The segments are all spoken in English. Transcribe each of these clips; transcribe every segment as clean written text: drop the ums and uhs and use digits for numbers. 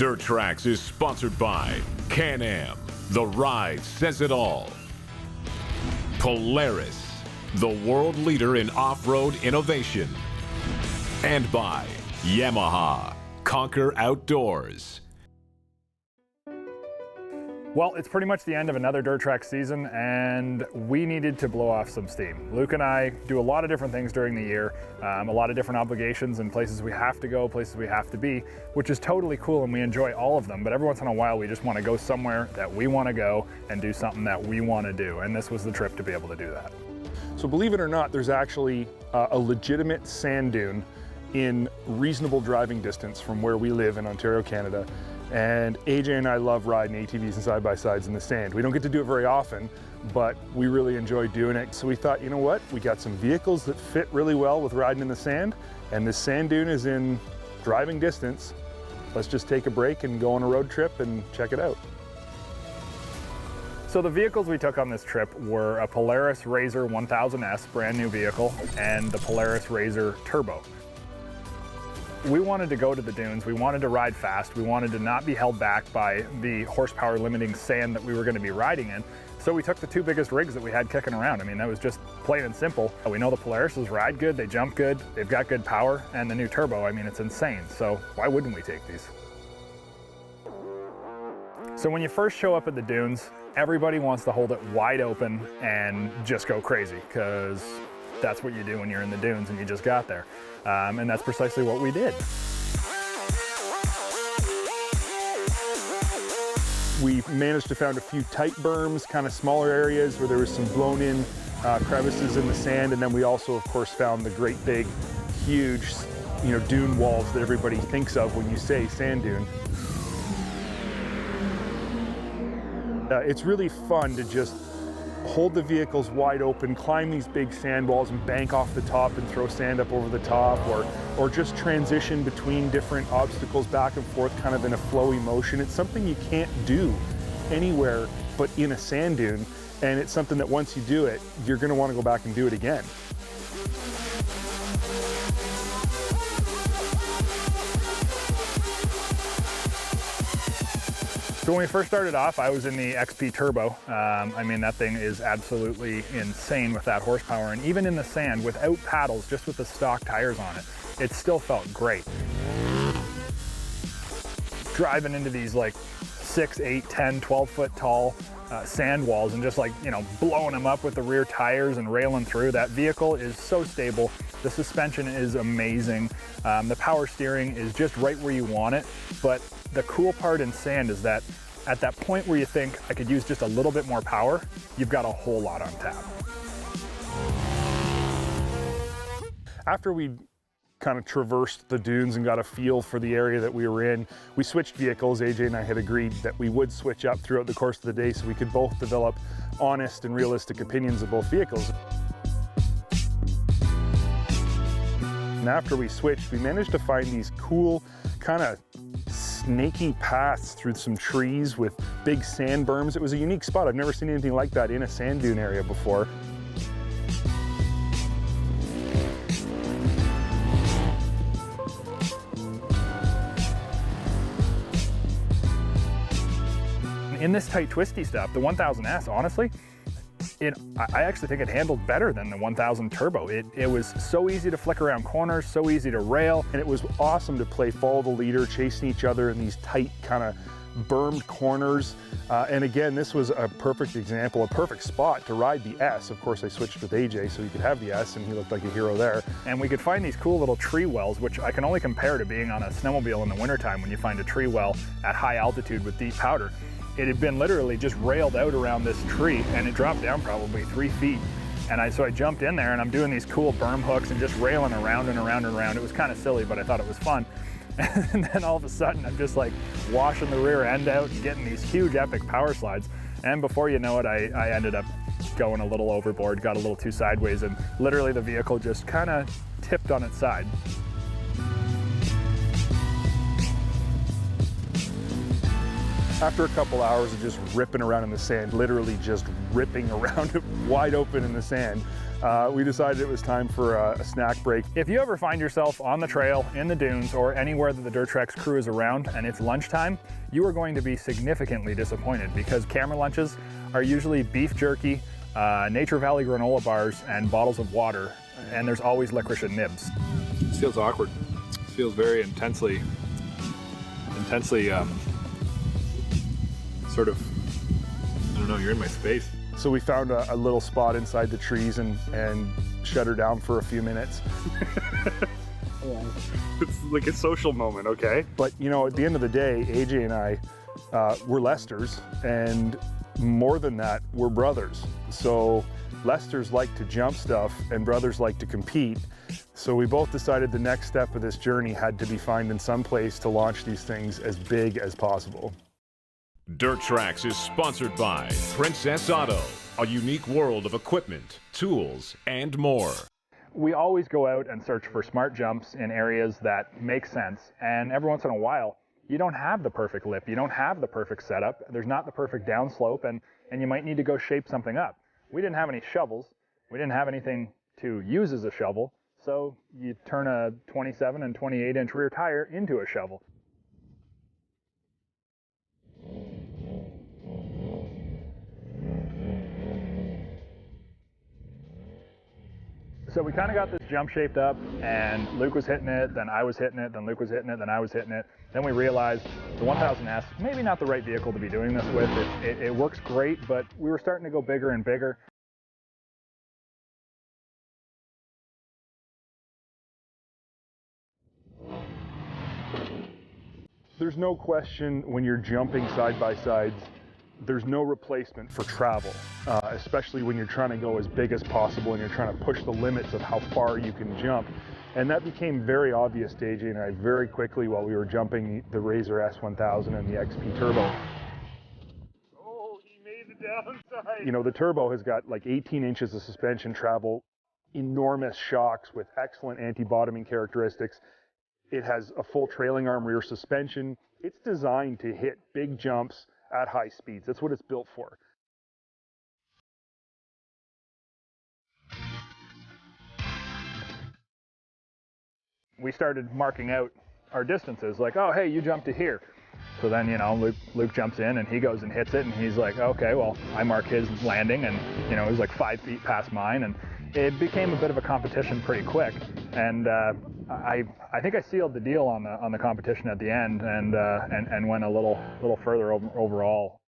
Dirt Trax is sponsored by Can-Am, the ride says it all. Polaris, the world leader in off-road innovation. And by Yamaha, conquer outdoors. Well, it's pretty much the end of another Dirt Trax season, and we needed to blow off some steam. Luke and I do a lot of different things during the year, a lot of different obligations and places we have to go, places we have to be, which is totally cool, and we enjoy all of them. But every once in a while, we just want to go somewhere that we want to go and do something that we want to do, and this was the trip to be able to do that. So believe it or not, there's actually a legitimate sand dune in reasonable driving distance from where we live in Ontario, Canada. And AJ and I love riding ATVs and side-by-sides in the sand. We don't get to do it very often, but we really enjoy doing it. So we thought, you know what? We got some vehicles that fit really well with riding in the sand, and this sand dune is in driving distance. Let's just take a break and go on a road trip and check it out. So the vehicles we took on this trip were a Polaris RZR 1000S, brand new vehicle, and the Polaris RZR Turbo. We wanted to go to the dunes, we wanted to ride fast, we wanted to not be held back by the horsepower limiting sand that we were going to be riding in. So we took the two biggest rigs that we had kicking around. I mean, that was just plain and simple. We know the Polarises ride good, they jump good, they've got good power, and the new Turbo, I mean, it's insane. So why wouldn't we take these? So when you first show up at the dunes, everybody wants to hold it wide open and just go crazy, because that's what you do when you're in the dunes and you just got there. And that's precisely what we did. We managed to find a few tight berms, kind of smaller areas where there was some blown in crevices in the sand. And then we also, of course, found the great big, huge, dune walls that everybody thinks of when you say sand dune. It's really fun to just hold the vehicles wide open, climb these big sand walls and bank off the top and throw sand up over the top, or just transition between different obstacles back and forth kind of in a flowy motion. It's something you can't do anywhere but in a sand dune, and it's something that once you do it, you're going to want to go back and do it again. So when we first started off, I was in the XP Turbo. I mean, that thing is absolutely insane with that horsepower. And even in the sand, without paddles, just with the stock tires on it, it still felt great. Driving into these like 6, 8, 10, 12 foot tall sand walls and just blowing them up with the rear tires and railing through. That vehicle is so stable. The suspension is amazing. The power steering is just right where you want it. But the cool part in sand is that at that point where you think I could use just a little bit more power, you've got a whole lot on tap. After we kind of traversed the dunes and got a feel for the area that we were in, we switched vehicles. AJ and I had agreed that we would switch up throughout the course of the day so we could both develop honest and realistic opinions of both vehicles. And after we switched, we managed to find these cool kind of snaky paths through some trees with big sand berms. It was a unique spot. I've never seen anything like that in a sand dune area before. In this tight twisty stuff, the 1000S, honestly, I actually think it handled better than the 1000 Turbo. It was so easy to flick around corners, so easy to rail. And it was awesome to play follow the leader, chasing each other in these tight kind of bermed corners. And again, this was a perfect example, a perfect spot to ride the S. Of course, I switched with AJ so he could have the S, and he looked like a hero there. And we could find these cool little tree wells, which I can only compare to being on a snowmobile in the wintertime when you find a tree well at high altitude with deep powder. It had been literally just railed out around this tree, and it dropped down probably 3 feet. And so I jumped in there, and I'm doing these cool berm hooks and just railing around and around and around. It was kind of silly, but I thought it was fun. And then all of a sudden, I'm just like washing the rear end out and getting these huge epic power slides. And before you know it, I ended up going a little overboard, got a little too sideways, and literally the vehicle just kind of tipped on its side. After a couple hours of just ripping around in the sand, literally just ripping around it wide open in the sand, we decided it was time for a snack break. If you ever find yourself on the trail, in the dunes, or anywhere that the Dirt Trax crew is around and it's lunchtime, you are going to be significantly disappointed because camera lunches are usually beef jerky, Nature Valley granola bars, and bottles of water, and there's always licorice and nibs. This feels awkward. This feels very intensely sort of, I don't know, you're in my space. So we found a little spot inside the trees and shut her down for a few minutes. It's like a social moment, okay? But you know, at the end of the day, AJ and I, we're Lesters, and more than that, we're brothers. So Lesters like to jump stuff and brothers like to compete. So we both decided the next step of this journey had to be finding some place to launch these things as big as possible. Dirt Trax is sponsored by Princess Auto, a unique world of equipment, tools, and more. We always go out and search for smart jumps in areas that make sense, and every once in a while, you don't have the perfect lip, you don't have the perfect setup, there's not the perfect downslope, and you might need to go shape something up. We didn't have any shovels, we didn't have anything to use as a shovel, so you turn a 27 and 28 inch rear tire into a shovel. So we kind of got this jump shaped up, and Luke was hitting it, then I was hitting it, then Luke was hitting it, then I was hitting it. Then we realized the 1000S, maybe not the right vehicle to be doing this with. It works great, but we were starting to go bigger and bigger. There's no question when you're jumping side by sides, there's no replacement for travel, especially when you're trying to go as big as possible and you're trying to push the limits of how far you can jump. And that became very obvious to AJ and I very quickly while we were jumping the RZR S1000 and the XP Turbo. Oh, he made the downside. You know, the Turbo has got like 18 inches of suspension travel, enormous shocks with excellent anti-bottoming characteristics. It has a full trailing arm rear suspension. It's designed to hit big jumps at high speeds. That's what it's built for. We started marking out our distances, like, oh, hey, you jump to here. So then, you know, Luke jumps in and he goes and hits it, and he's like, okay, well, I mark his landing, and, you know, it was like 5 feet past mine, and it became a bit of a competition pretty quick. And I think I sealed the deal on the competition at the end, and went a little further overall.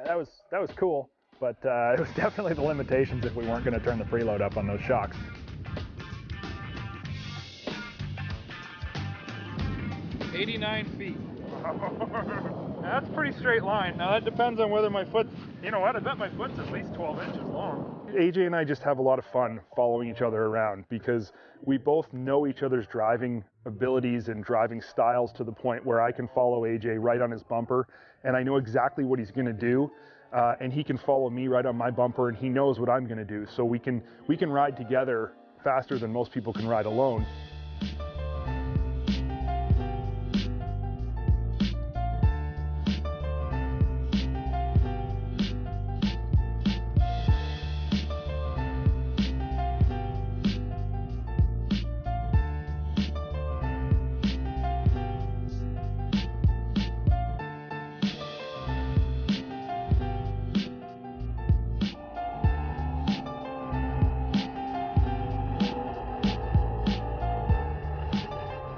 That was cool, but it was definitely the limitations if we weren't going to turn the preload up on those shocks. 89 feet. That's a pretty straight line. Now that depends on whether my foot, you know what, I bet my foot's at least 12 inches long. AJ and I just have a lot of fun following each other around because we both know each other's driving abilities and driving styles to the point where I can follow AJ right on his bumper and I know exactly what he's going to do, and he can follow me right on my bumper and he knows what I'm going to do. So we can ride together faster than most people can ride alone.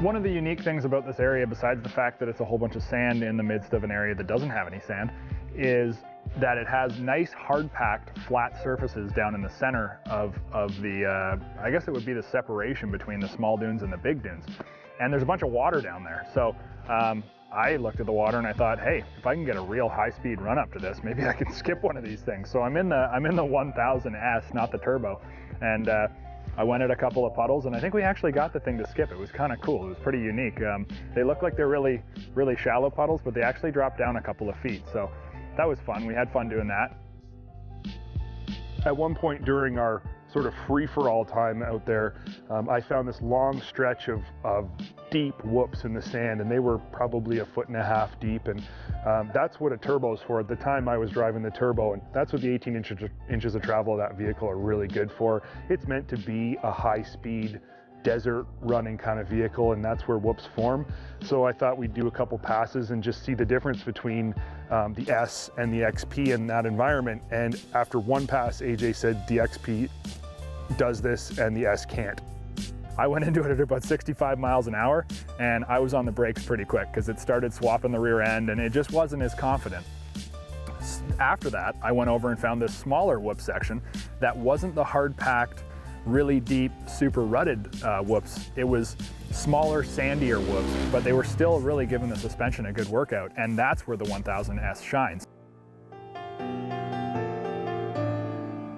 One of the unique things about this area, besides the fact that it's a whole bunch of sand in the midst of an area that doesn't have any sand, is that it has nice hard-packed flat surfaces down in the center of the, I guess it would be the separation between the small dunes and the big dunes. And there's a bunch of water down there. So I looked at the water and I thought, hey, if I can get a real high-speed run up to this, maybe I can skip one of these things. So I'm in the 1000S, not the Turbo, and I went at a couple of puddles, and I think we actually got the thing to skip. It was kind of cool. It was pretty unique. They look like they're really, really shallow puddles, but they actually drop down a couple of feet. So that was fun. We had fun doing that. At one point during our sort of free-for-all time out there, I found this long stretch of deep whoops in the sand, and they were probably 1.5 feet deep, and that's what a turbo is for. At the time I was driving the turbo, and that's what the 18 inches of travel of that vehicle are really good for. It's meant to be a high-speed desert running kind of vehicle, and that's where whoops form. So I thought we'd do a couple passes and just see the difference between the S and the XP in that environment. And after one pass, AJ said the XP does this and the S can't. I went into it at about 65 miles an hour, and I was on the brakes pretty quick because it started swapping the rear end and it just wasn't as confident. After that, I went over and found this smaller whoop section that wasn't the hard-packed, really deep, super rutted whoops. It was smaller, sandier whoops, but they were still really giving the suspension a good workout, and that's where the 1000S shines.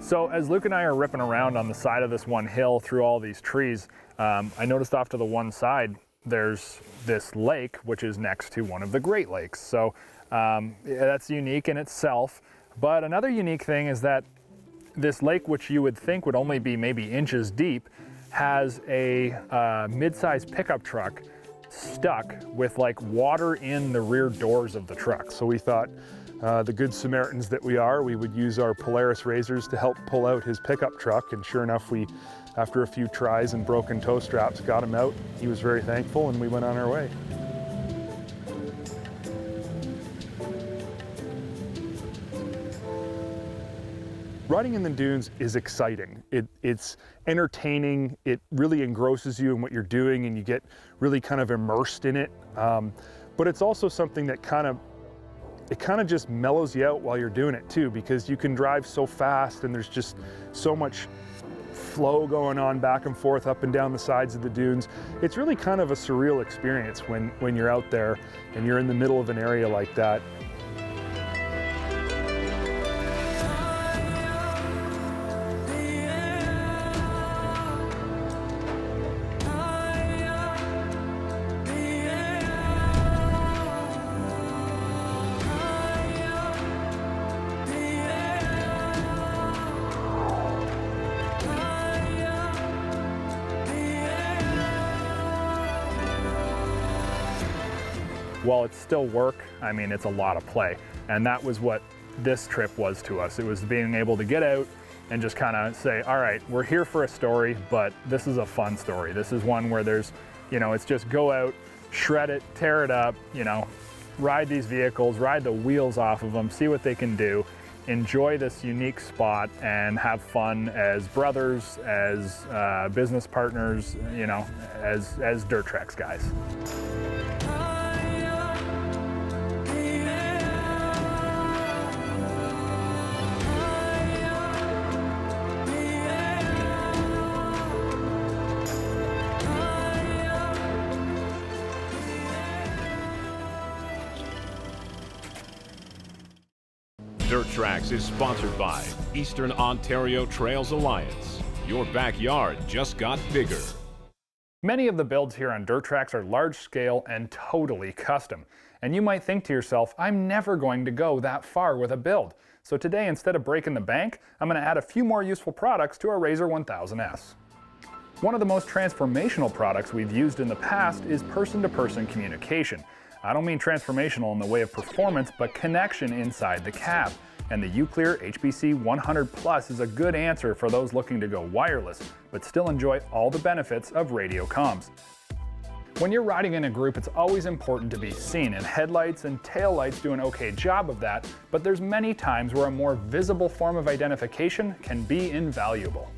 So as Luke and I are ripping around on the side of this one hill through all these trees, I noticed off to the one side there's this lake, which is next to one of the Great Lakes. So that's unique in itself. But another unique thing is that this lake, which you would think would only be maybe inches deep, has a mid-sized pickup truck stuck with like water in the rear doors of the truck. So we thought, the good Samaritans that we are, we would use our Polaris razors to help pull out his pickup truck, and sure enough, we, after a few tries and broken toe straps, got him out. He was very thankful, and we went on our way. Riding in the dunes is exciting. It's entertaining. It really engrosses you in what you're doing, and you get really kind of immersed in it. But it's also something that kind of just mellows you out while you're doing it too, because you can drive so fast and there's just so much flow going on back and forth up and down the sides of the dunes. It's really kind of a surreal experience when you're out there and you're in the middle of an area like that. While it's still work, I mean, it's a lot of play. And that was what this trip was to us. It was being able to get out and just kind of say, all right, we're here for a story, but this is a fun story. This is one where there's, you know, it's just go out, shred it, tear it up, you know, ride these vehicles, ride the wheels off of them, see what they can do, enjoy this unique spot, and have fun as brothers, as business partners, you know, as dirt Trax guys. Dirt Trax is sponsored by Eastern Ontario Trails Alliance. Your backyard just got bigger. Many of the builds here on Dirt Trax are large scale and totally custom. And you might think to yourself, I'm never going to go that far with a build. So today, instead of breaking the bank, I'm going to add a few more useful products to our RZR 1000S. One of the most transformational products we've used in the past is person-to-person communication. I don't mean transformational in the way of performance, but connection inside the cab. And the Uclear HBC 100 Plus is a good answer for those looking to go wireless, but still enjoy all the benefits of radio comms. When you're riding in a group, it's always important to be seen, and headlights and taillights do an okay job of that, but there's many times where a more visible form of identification can be invaluable.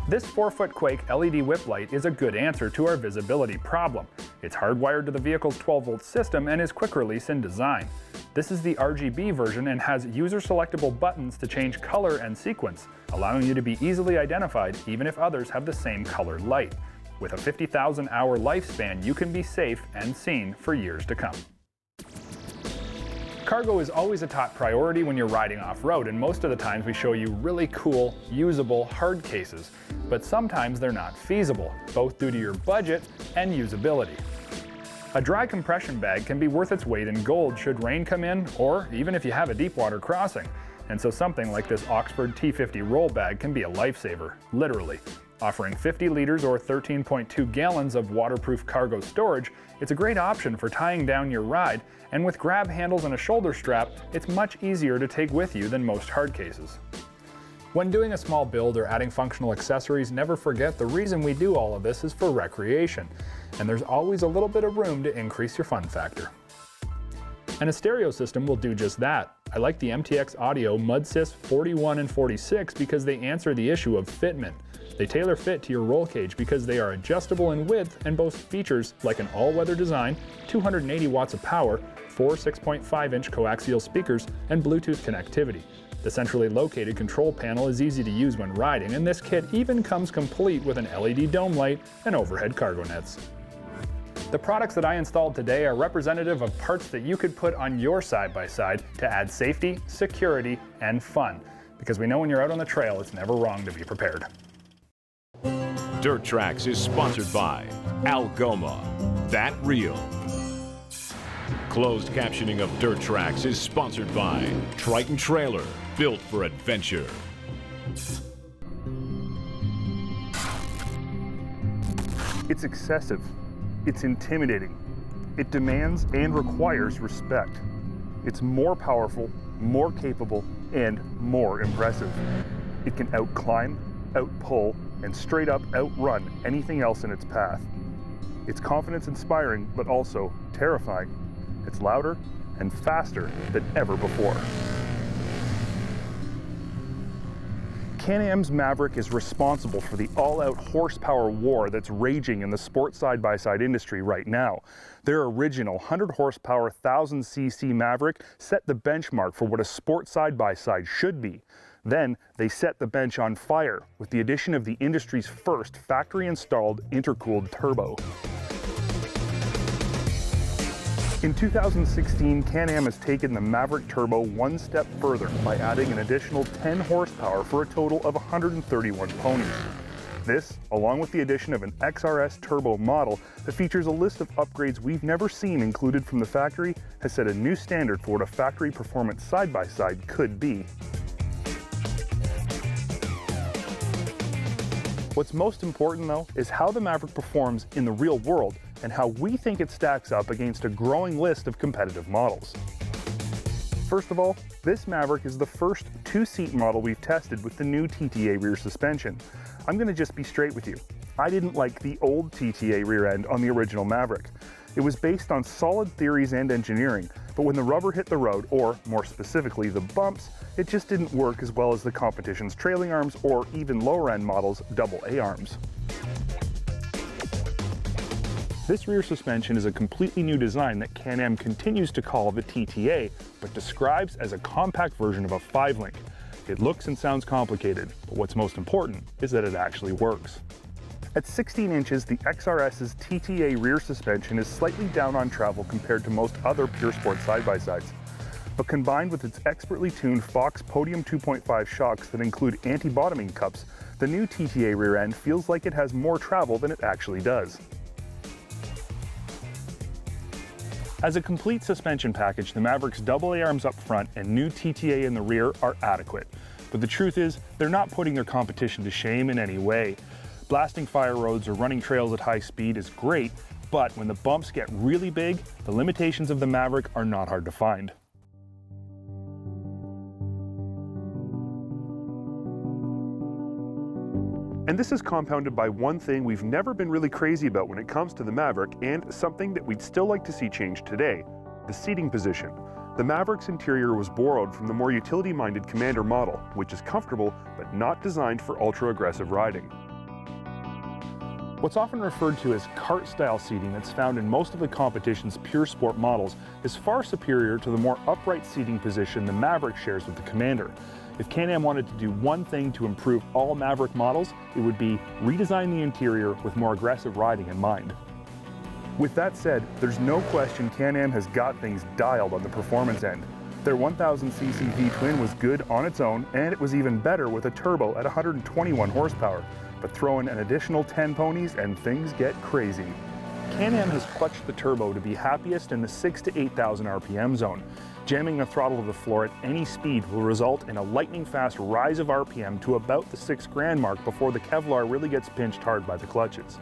This 4-foot Quake LED whip light is a good answer to our visibility problem. It's hardwired to the vehicle's 12-volt system and is quick release in design. This is the RGB version and has user-selectable buttons to change color and sequence, allowing you to be easily identified even if others have the same colored light. With a 50,000-hour lifespan, you can be safe and seen for years to come. Cargo is always a top priority when you're riding off-road, and most of the times we show you really cool, usable hard cases, but sometimes they're not feasible, both due to your budget and usability. A dry compression bag can be worth its weight in gold should rain come in, or even if you have a deep water crossing. And so something like this Oxford T50 roll bag can be a lifesaver, literally. Offering 50 liters or 13.2 gallons of waterproof cargo storage, it's a great option for tying down your ride, and with grab handles and a shoulder strap, it's much easier to take with you than most hard cases. When doing a small build or adding functional accessories, never forget the reason we do all of this is for recreation, and there's always a little bit of room to increase your fun factor. And a stereo system will do just that. I like the MTX Audio MudSys 41 and 46 because they answer the issue of fitment. They tailor fit to your roll cage because they are adjustable in width and boast features like an all-weather design, 280 watts of power, 4 6.5-inch coaxial speakers, and Bluetooth connectivity. The centrally located control panel is easy to use when riding, and this kit even comes complete with an LED dome light and overhead cargo nets. The products that I installed today are representative of parts that you could put on your side-by-side to add safety, security, and fun. Because we know when you're out on the trail, it's never wrong to be prepared. Dirt Trax is sponsored by Algoma, that real. Closed captioning of Dirt Trax is sponsored by Triton Trailer, built for adventure. It's excessive. It's intimidating. It demands and requires respect. It's more powerful, more capable, and more impressive. It can outclimb, outpull, and straight up outrun anything else in its path. It's confidence-inspiring, but also terrifying. It's louder and faster than ever before. Can-Am's Maverick is responsible for the all-out horsepower war that's raging in the sport side-by-side industry right now. Their original 100 horsepower 1000cc Maverick set the benchmark for what a sport side-by-side should be. Then they set the bench on fire with the addition of the industry's first factory-installed intercooled turbo. In 2016, Can-Am has taken the Maverick Turbo one step further by adding an additional 10 horsepower for a total of 131 ponies. This, along with the addition of an XRS Turbo model that features a list of upgrades we've never seen included from the factory, has set a new standard for what a factory performance side-by-side could be. What's most important though is how the Maverick performs in the real world and how we think it stacks up against a growing list of competitive models. First of all, this Maverick is the first two-seat model we've tested with the new TTA rear suspension. I'm going to just be straight with you. I didn't like the old TTA rear end on the original Maverick. It was based on solid theories and engineering, but when the rubber hit the road, or more specifically the bumps, it just didn't work as well as the competition's trailing arms or even lower end models' AA arms. This rear suspension is a completely new design that Can-Am continues to call the TTA, but describes as a compact version of a 5-link. It looks and sounds complicated, but what's most important is that it actually works. At 16 inches, the XRS's TTA rear suspension is slightly down on travel compared to most other pure sport side-by-sides. But combined with its expertly tuned Fox Podium 2.5 shocks that include anti-bottoming cups, the new TTA rear end feels like it has more travel than it actually does. As a complete suspension package, the Maverick's AA arms up front and new TTA in the rear are adequate. But the truth is, they're not putting their competition to shame in any way. Blasting fire roads or running trails at high speed is great, but when the bumps get really big, the limitations of the Maverick are not hard to find. And this is compounded by one thing we've never been really crazy about when it comes to the Maverick, and something that we'd still like to see changed today: the seating position. The Maverick's interior was borrowed from the more utility-minded Commander model, which is comfortable but not designed for ultra-aggressive riding. What's often referred to as cart-style seating that's found in most of the competition's pure sport models is far superior to the more upright seating position the Maverick shares with the Commander. If Can-Am wanted to do one thing to improve all Maverick models, it would be redesign the interior with more aggressive riding in mind. With that said, there's no question Can-Am has got things dialed on the performance end. Their 1000cc V-twin was good on its own, and it was even better with a turbo at 121 horsepower. But throw in an additional 10 ponies and things get crazy. Can-Am has clutched the turbo to be happiest in the 6,000 to 8,000 RPM zone. Jamming the throttle to the floor at any speed will result in a lightning-fast rise of RPM to about the 6 grand mark before the Kevlar really gets pinched hard by the clutches.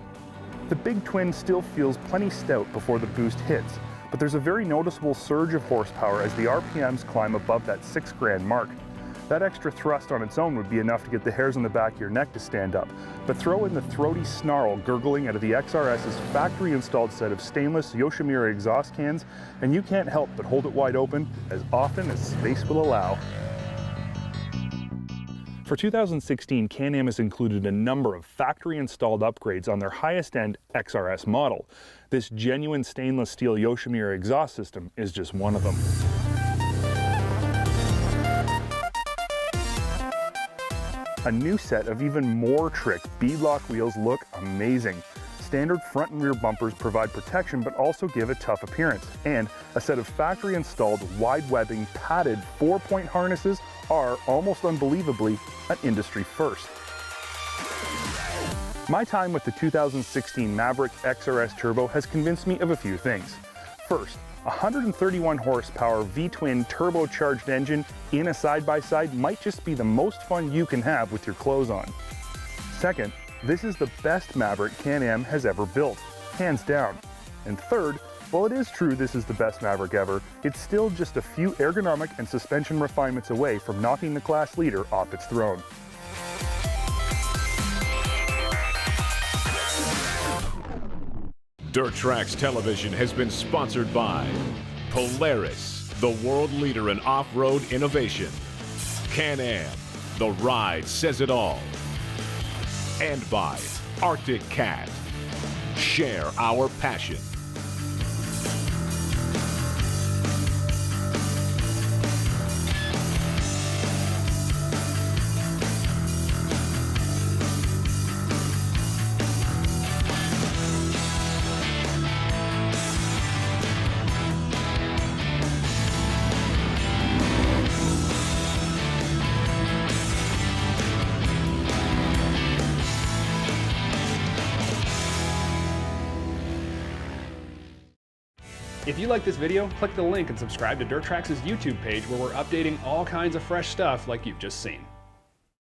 The big twin still feels plenty stout before the boost hits, but there's a very noticeable surge of horsepower as the RPMs climb above that 6 grand mark. That extra thrust on its own would be enough to get the hairs on the back of your neck to stand up, but throw in the throaty snarl gurgling out of the XRS's factory-installed set of stainless Yoshimura exhaust cans, and you can't help but hold it wide open as often as space will allow. For 2016, Can-Am has included a number of factory-installed upgrades on their highest-end XRS model. This genuine stainless steel Yoshimura exhaust system is just one of them. A new set of even more trick beadlock wheels look amazing. Standard front and rear bumpers provide protection but also give a tough appearance. And a set of factory-installed wide webbing padded 4-point harnesses are, almost unbelievably, an industry first. My time with the 2016 Maverick XRS Turbo has convinced me of a few things. First, a 131 horsepower V-twin turbocharged engine in a side-by-side might just be the most fun you can have with your clothes on. Second, this is the best Maverick Can-Am has ever built, hands down. And third, while it is true this is the best Maverick ever, it's still just a few ergonomic and suspension refinements away from knocking the class leader off its throne. Dirt Trax Television has been sponsored by Polaris, the world leader in off-road innovation. Can-Am, the ride says it all. And by Arctic Cat. Share our passion. If you like this video, click the link and subscribe to Dirt Trax's YouTube page where we're updating all kinds of fresh stuff like you've just seen.